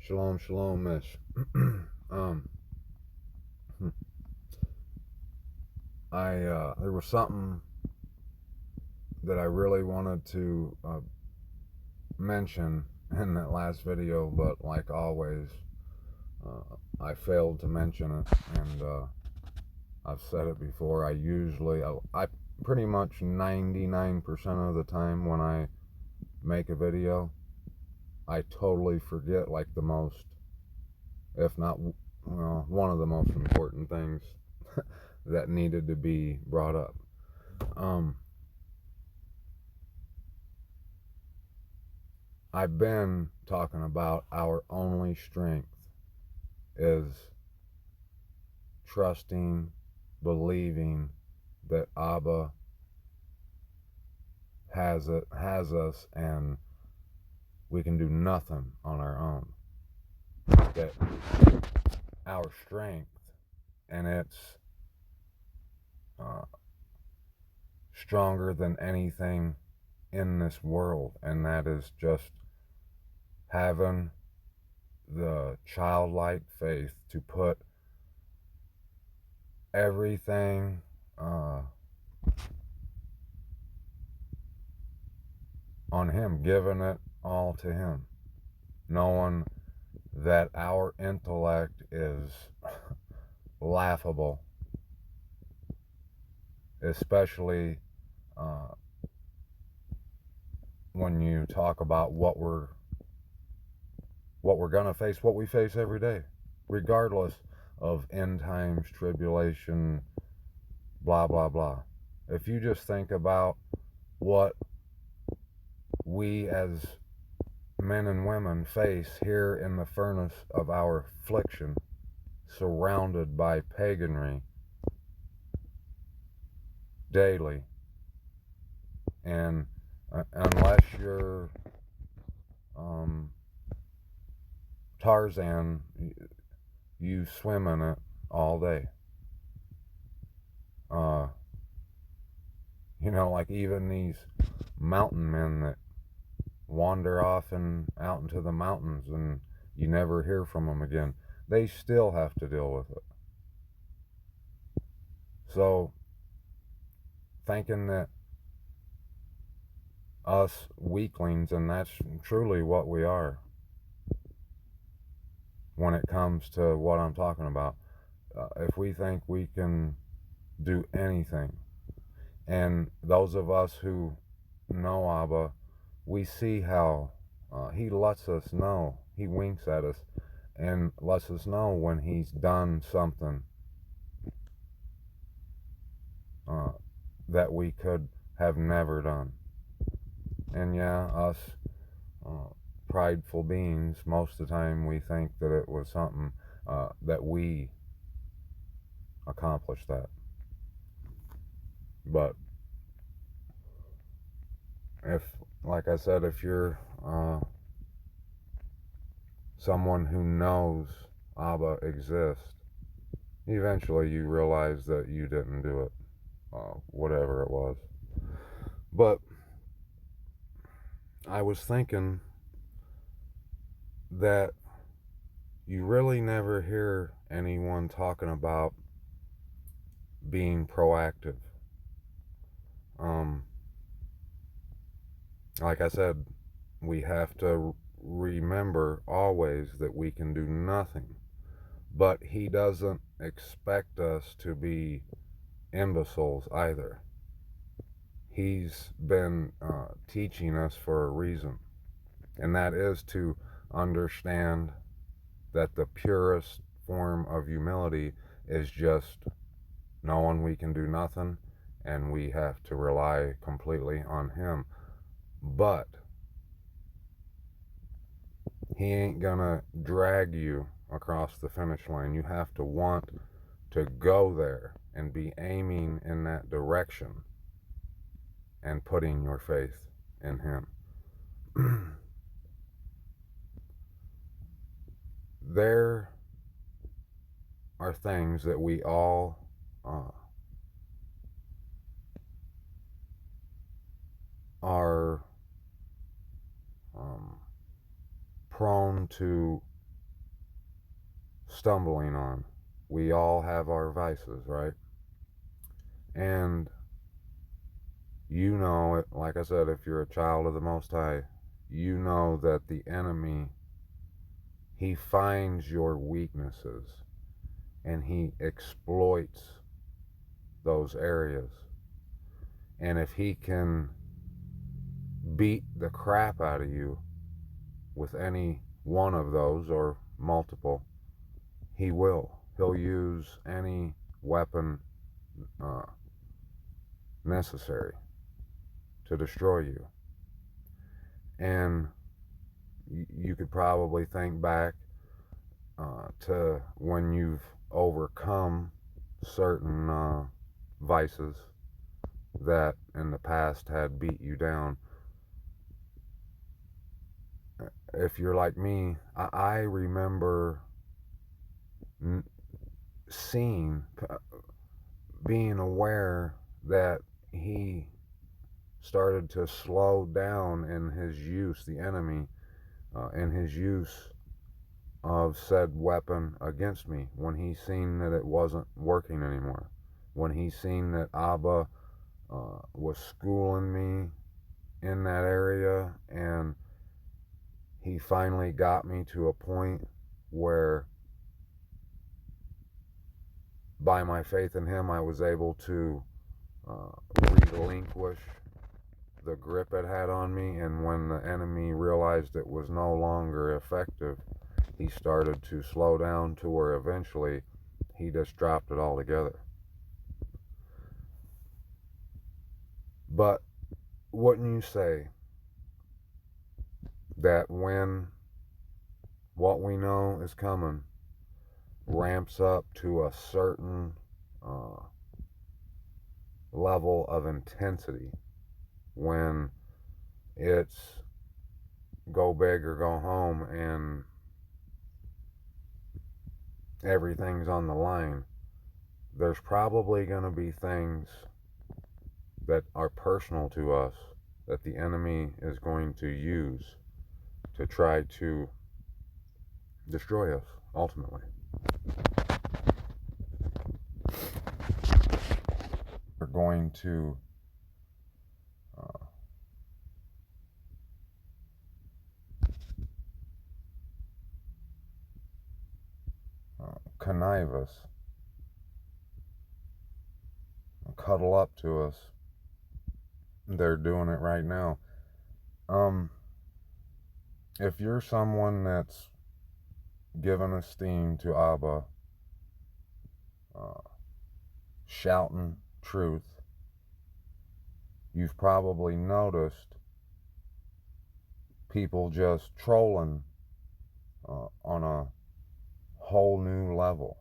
Shalom, shalom, Mish. um, there was something that I really wanted to mention in that last video, but like always, I failed to mention it, and I've said it before. I pretty much 99% of the time when I make a video, I totally forget like the most, if not, well, one of the most important things that needed to be brought up. I've been talking about our only strength is trusting, believing that Abba has us, and we can do nothing on our own. That our strength, and it's stronger than anything in this world, and that is just having the childlike faith to put everything on him, giving it all to him, knowing that our intellect is laughable, especially when you talk about what we're gonna face, what we face every day, regardless of end times, tribulation, blah blah blah. If you just think about what we as men and women face here in the furnace of our affliction, surrounded by paganry daily, and unless you're Tarzan, you swim in it all day. Like even these mountain men that wander off and out into the mountains and you never hear from them again, they still have to deal with it. So thinking that us weaklings, and that's truly what we are when it comes to what I'm talking about, if we think we can do anything, and those of us who know Abba, we see how he lets us know, he winks at us and lets us know when he's done something that we could have never done. And yeah, us prideful beings, most of the time we think that it was something that we accomplished that. But if, like I said, if you're someone who knows Abba exists, eventually you realize that you didn't do it, whatever it was. But I was thinking that you really never hear anyone talking about being proactive. Like I said, we have to remember always that we can do nothing, but he doesn't expect us to be imbeciles either. He's been teaching us for a reason, and that is to understand that the purest form of humility is just knowing we can do nothing and we have to rely completely on him. But he ain't gonna drag you across the finish line. You have to want to go there and be aiming in that direction and putting your faith in him. There are things that we all are prone to stumbling on. We all have our vices, right? And you know it, like I said, if you're a child of the Most High, you know that the enemy, he finds your weaknesses and he exploits those areas. And if he can beat the crap out of you with any one of those or multiple, he will. He'll use any weapon necessary to destroy you. And you could probably think back to when you've overcome certain vices that in the past had beat you down. If you're like me, I remember seeing, being aware that he started to slow down in his use, the enemy, in his use of said weapon against me, when he seen that it wasn't working anymore, when he seen that Abba was schooling me in that area, and he finally got me to a point where by my faith in him I was able to relinquish the grip it had on me. And when the enemy realized it was no longer effective, he started to slow down to where eventually he just dropped it altogether. But wouldn't you say that when what we know is coming ramps up to a certain level of intensity, when it's go big or go home and everything's on the line, there's probably going to be things that are personal to us that the enemy is going to use to try to destroy us ultimately. We're going to connive us, cuddle up to us. They're doing it right now. If you're someone that's given esteem to Abba, shouting truth, you've probably noticed people just trolling on a whole new level.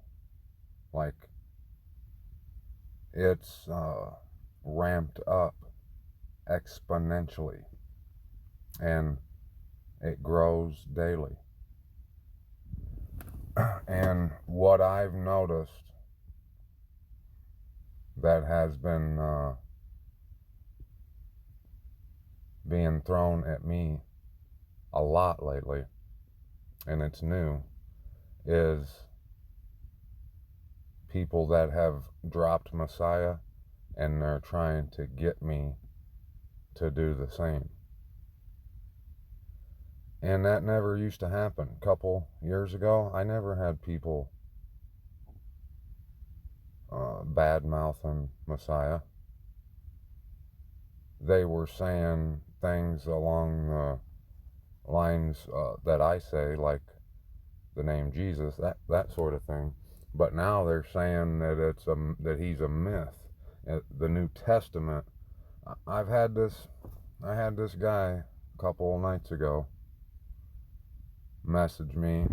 Like, it's ramped up exponentially, and it grows daily. And what I've noticed that has been being thrown at me a lot lately, and it's new, is people that have dropped Messiah and they're trying to get me to do the same. And that never used to happen. A couple years ago, I never had people bad-mouthing Messiah. They were saying things along the lines that I say, like the name Jesus, that sort of thing. But now they're saying that that he's a myth. The New Testament. I had this guy a couple nights ago message me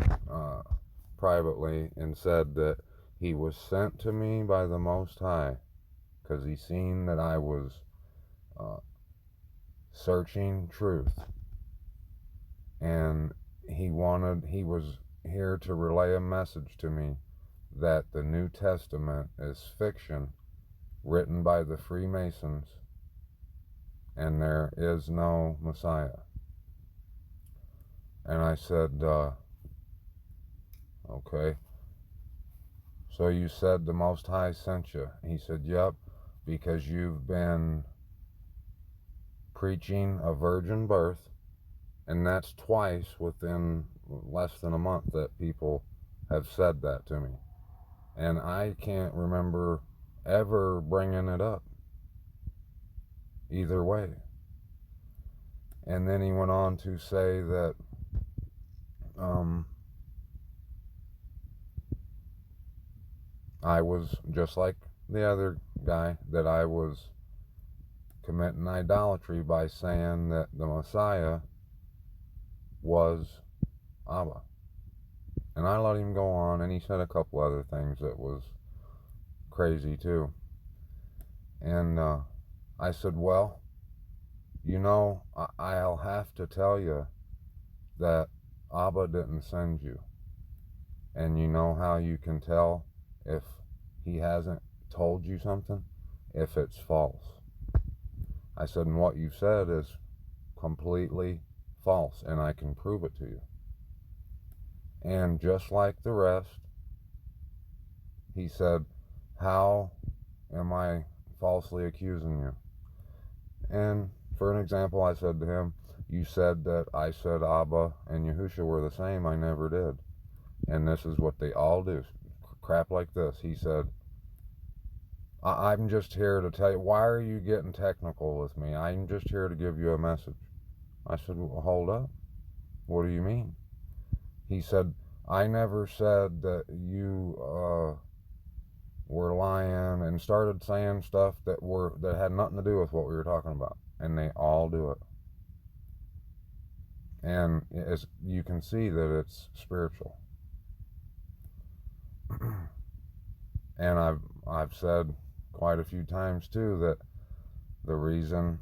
privately and said that he was sent to me by the Most High because he seen that I was searching truth, and he was here to relay a message to me that the New Testament is fiction written by the Freemasons and there is no Messiah. And I said, okay. So you said the Most High sent you? He said, yep, because you've been preaching a virgin birth, and that's twice within less than a month that people have said that to me. And I can't remember ever bringing it up either way. And then he went on to say that I was just like the other guy, that I was committing idolatry by saying that the Messiah was Abba. And I let him go on, and he said a couple other things that was crazy too. And I said, well, you know, I'll have to tell you that Abba didn't send you. And you know how you can tell if he hasn't told you something? If it's false. I said, and what you said is completely false, and I can prove it to you. And just like the rest, he said, how am I falsely accusing you? And for an example, I said to him, you said that I said Abba and Yahusha were the same. I never did. And this is what they all do. Crap like this. He said, I'm just here to tell you, why are you getting technical with me? I'm just here to give you a message. I said, well, hold up. What do you mean? He said, I never said that you were lying, and started saying stuff that had nothing to do with what we were talking about. And they all do it. And as you can see that it's spiritual. And I've said quite a few times too that the reason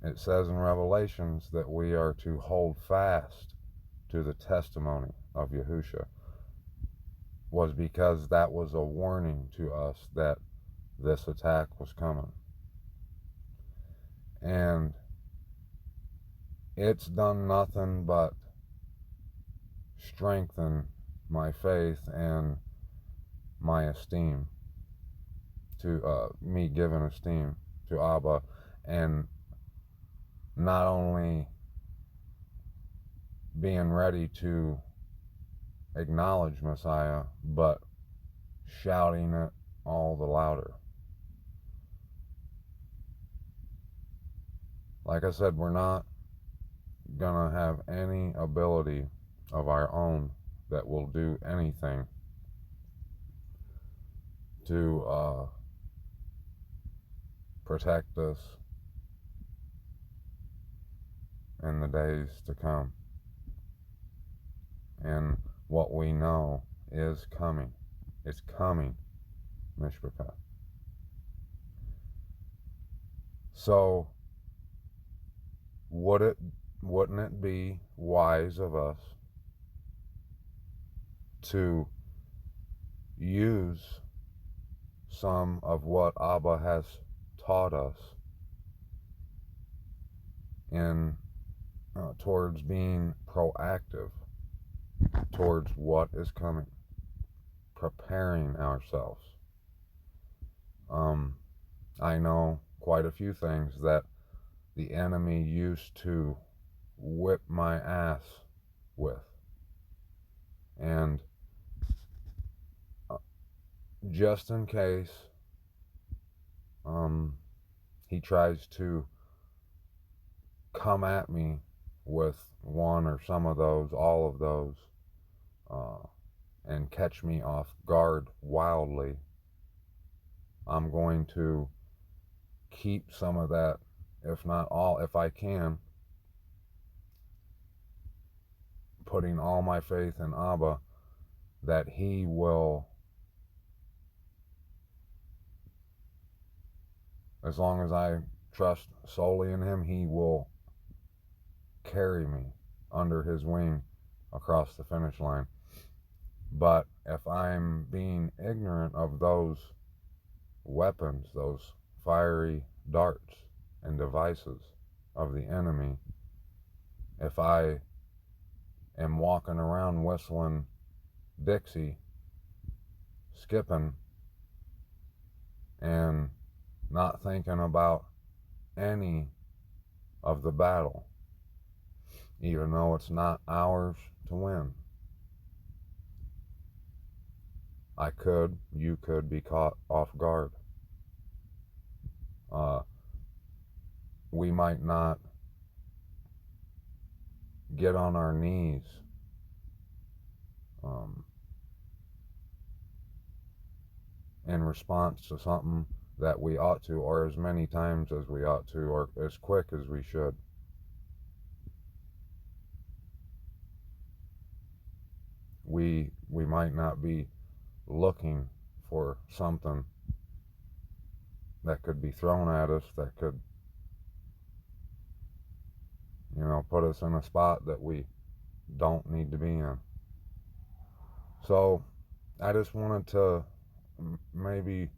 it says in Revelations that we are to hold fast to the testimony of Yahusha was because that was a warning to us that this attack was coming. And it's done nothing but strengthen my faith and my esteem to me giving esteem to Abba, and not only being ready to acknowledge Messiah, but shouting it all the louder. Like I said, we're not gonna have any ability of our own that will do anything to protect us in the days to come. And what we know is coming. It's coming, Mishpachah. So, wouldn't it be wise of us to use some of what Abba has taught us in towards being proactive towards what is coming, preparing ourselves? I know quite a few things that the enemy used to whip my ass with, and just in case he tries to come at me with one or some of those, all of those, and catch me off guard wildly, I'm going to keep some of that, if not all, if I can, putting all my faith in Abba, that he will, as long as I trust solely in him, he will carry me under his wing across the finish line. But if I'm being ignorant of those weapons, those fiery darts and devices of the enemy, if I am walking around whistling Dixie, skipping and not thinking about any of the battle, even though it's not ours to win. You could be caught off guard. We might not get on our knees in response to something that we ought to, or as many times as we ought to, or as quick as we should. We might not be looking for something that could be thrown at us that could, put us in a spot that we don't need to be in. So I just wanted to maybe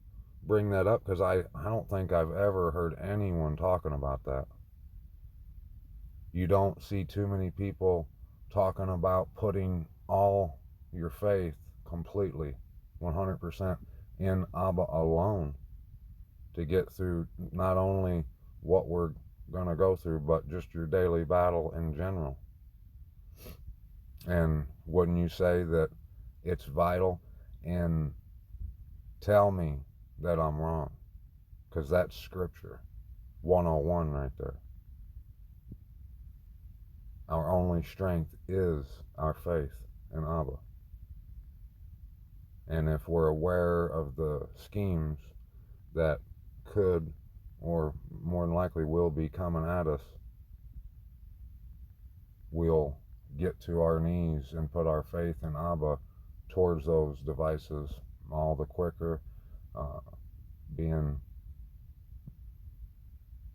bring that up, because I don't think I've ever heard anyone talking about that. You don't see too many people talking about putting all your faith completely, 100% in Abba alone to get through not only what we're going to go through, but just your daily battle in general. And wouldn't you say that it's vital? And tell me that I'm wrong, because that's scripture 101 right there. Our only strength is our faith in Abba. And if we're aware of the schemes that could, or more than likely will be coming at us, we'll get to our knees and put our faith in Abba towards those devices all the quicker, being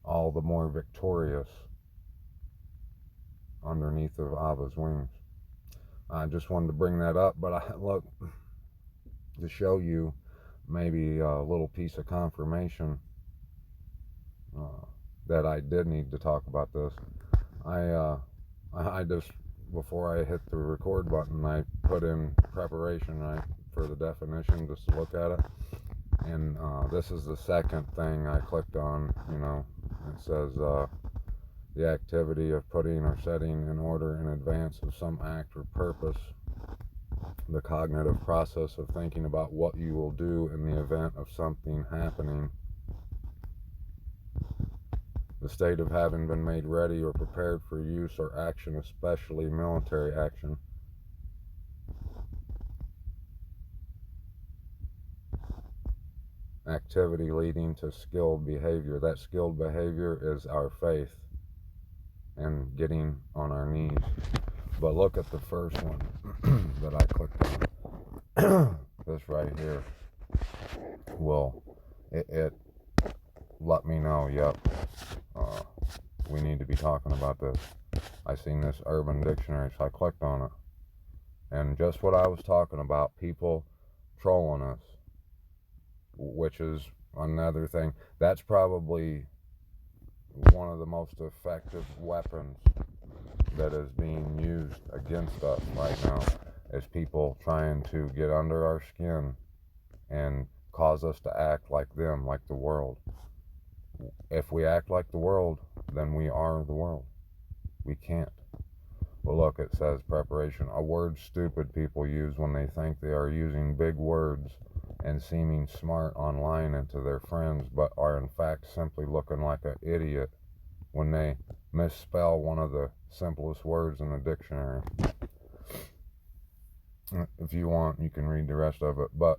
all the more victorious underneath of Abba's wings. I just wanted to bring that up, but look, to show you maybe a little piece of confirmation that I did need to talk about this. I just, before I hit the record button, I put in preparation, right, for the definition, just to look at it. And this is the second thing I clicked on. It says the activity of putting or setting in order in advance of some act or purpose, the cognitive process of thinking about what you will do in the event of something happening, the state of having been made ready or prepared for use or action, especially military action. Activity leading to skilled behavior. That skilled behavior is our faith and getting on our knees. But look at the first one that I clicked on. This right here. Well, it let me know, yep, we need to be talking about this. I seen this Urban Dictionary, so I clicked on it. And just what I was talking about, people trolling us, which is another thing. That's probably one of the most effective weapons that is being used against us right now, is people trying to get under our skin and cause us to act like them, like the world. If we act like the world, then we are the world. We can't. Well, look, it says preparation, a word stupid people use when they think they are using big words and seeming smart online and to their friends, but are in fact simply looking like an idiot when they misspell one of the simplest words in the dictionary. If you want, you can read the rest of it, but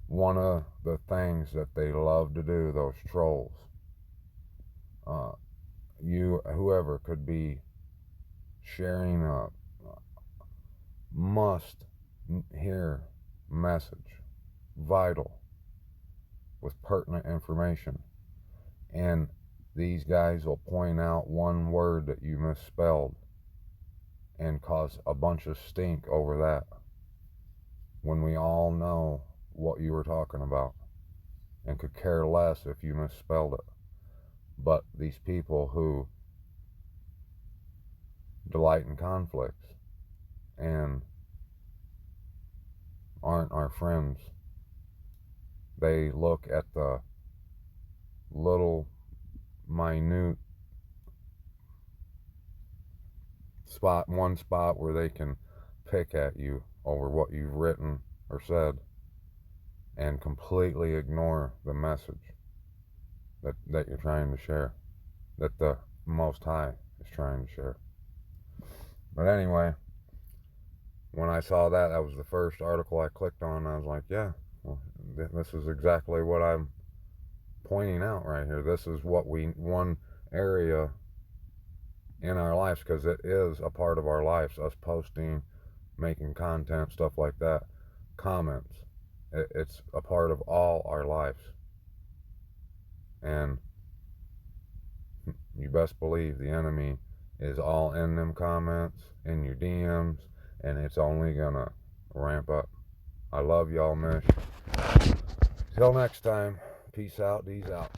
one of the things that they love to do, those trolls, whoever could be sharing a must hear message, vital, with pertinent information, and these guys will point out one word that you misspelled and cause a bunch of stink over that, when we all know what you were talking about and could care less if you misspelled it. But these people who delight in conflicts and aren't our friends. They look at the little minute one spot where they can pick at you over what you've written or said, and completely ignore the message that you're trying to share, that the Most High is trying to share. But anyway, when I saw that, that was the first article I clicked on. I was like, yeah, well, this is exactly what I'm pointing out right here. This is what one area in our lives, because it is a part of our lives, us posting, making content, stuff like that, comments. It's a part of all our lives. And you best believe the enemy is all in them comments, in your DMs, and it's only gonna ramp up. I love y'all, Mish. Till next time, peace out, D's out.